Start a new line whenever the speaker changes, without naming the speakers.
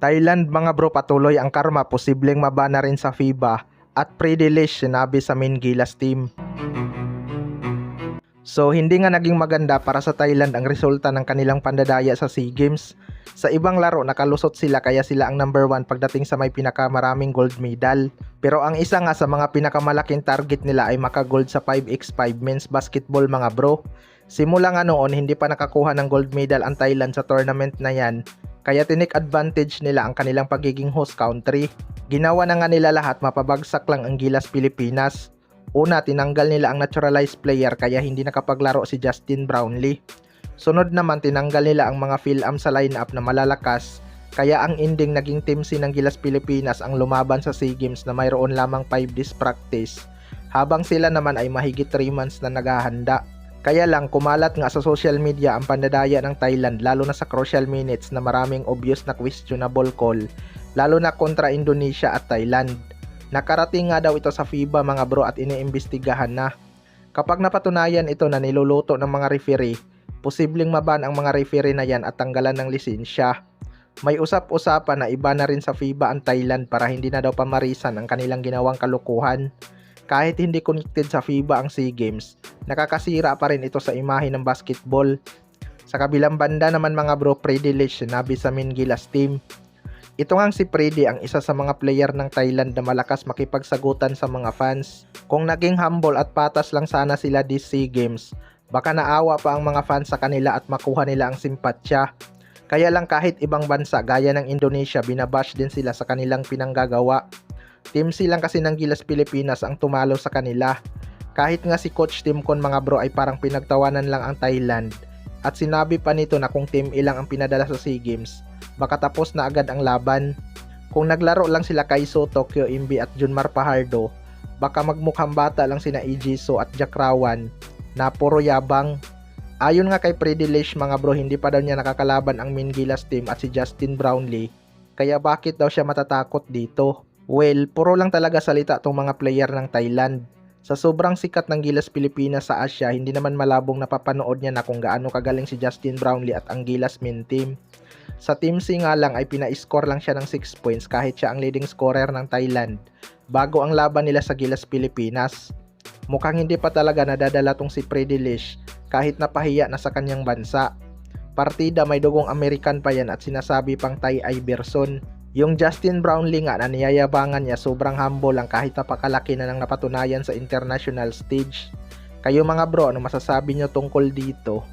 Thailand mga bro, patuloy ang karma, posibleng mabana rin sa FIBA at pre-delish sinabi sa Main Gilas team. So hindi nga naging maganda para sa Thailand ang resulta ng kanilang pandadaya sa SEA Games. Sa ibang laro nakalusot sila kaya sila ang number 1 pagdating sa may pinakamaraming gold medal. Pero ang isa nga sa mga pinakamalaking target nila ay maka-gold sa 5x5 men's basketball mga bro. Simula nga noon hindi pa nakakuha ng gold medal ang Thailand sa tournament na yan. Kaya tinik advantage nila ang kanilang pagiging host country. Ginawa na nga nila lahat mapabagsak lang ang Gilas Pilipinas. Una, tinanggal nila ang naturalized player kaya hindi nakapaglaro si Justin Brownlee. Sunod naman, tinanggal nila ang mga fill-am sa lineup na malalakas. Kaya ang ending naging team C ng Gilas Pilipinas ang lumaban sa SEA Games na mayroon lamang 5 days practice. Habang sila naman ay mahigit 3 months na naghahanda. Kaya lang kumalat nga sa social media ang pandadaya ng Thailand lalo na sa crucial minutes na maraming obvious na questionable call. Lalo na kontra Indonesia at Thailand. Nakarating nga daw ito sa FIBA mga bro at iniimbestigahan na. Kapag napatunayan ito na niluluto ng mga referee, posibleng maban ang mga referee na yan at tanggalan ng lisensya. May usap-usapan na iba na rin sa FIBA ang Thailand para hindi na daw pamarisan ang kanilang ginawang kalukuhan. Kahit hindi connected sa FIBA ang SEA Games, nakakasira pa rin ito sa imahe ng basketball. Sa kabilang banda naman mga bro, pre-delish sinabi sa Main Gilas team. Ito ngang si Freddy ang isa sa mga player ng Thailand na malakas makipagsagutan sa mga fans. Kung naging humble at patas lang sana sila this SEA Games, baka naawa pa ang mga fans sa kanila at makuha nila ang simpatsya. Kaya lang kahit ibang bansa gaya ng Indonesia, binabash din sila sa kanilang pinanggagawa. Team C lang kasi ng Gilas Pilipinas ang tumalo sa kanila. Kahit nga si Coach Timcon mga bro ay parang pinagtawanan lang ang Thailand. At sinabi pa nito na kung Team E lang ang pinadala sa SEA Games, baka tapos na agad ang laban. Kung naglaro lang sila Kaiso, Tokyo Imbi at Junmar Pajardo, baka magmukhang bata lang sina Ejiso at Jack Rawan na puro yabang. Ayon nga kay Predelish mga bro, hindi pa daw niya nakakalaban ang Main Gilas team at si Justin Brownlee. Kaya bakit daw siya matatakot dito? Well, puro lang talaga salita tong mga player ng Thailand. Sa sobrang sikat ng Gilas Pilipinas sa Asia, hindi naman malabong napapanood niya na kung gaano kagaling si Justin Brownlee at ang Gilas main team. Sa Team C nga lang ay pina-score lang siya ng 6 points kahit siya ang leading scorer ng Thailand bago ang laban nila sa Gilas Pilipinas. Mukhang hindi pa talaga nadadala tong si Predelish kahit napahiya na sa kanyang bansa. Partida may dugong American pa yan at sinasabi pang Thai Iverson. Yung Justin Brownlee nga na niyayabangan niya sobrang humble lang kahit napakalaki na ng napatunayan sa international stage. Kayo mga bro, ano masasabi nyo tungkol dito?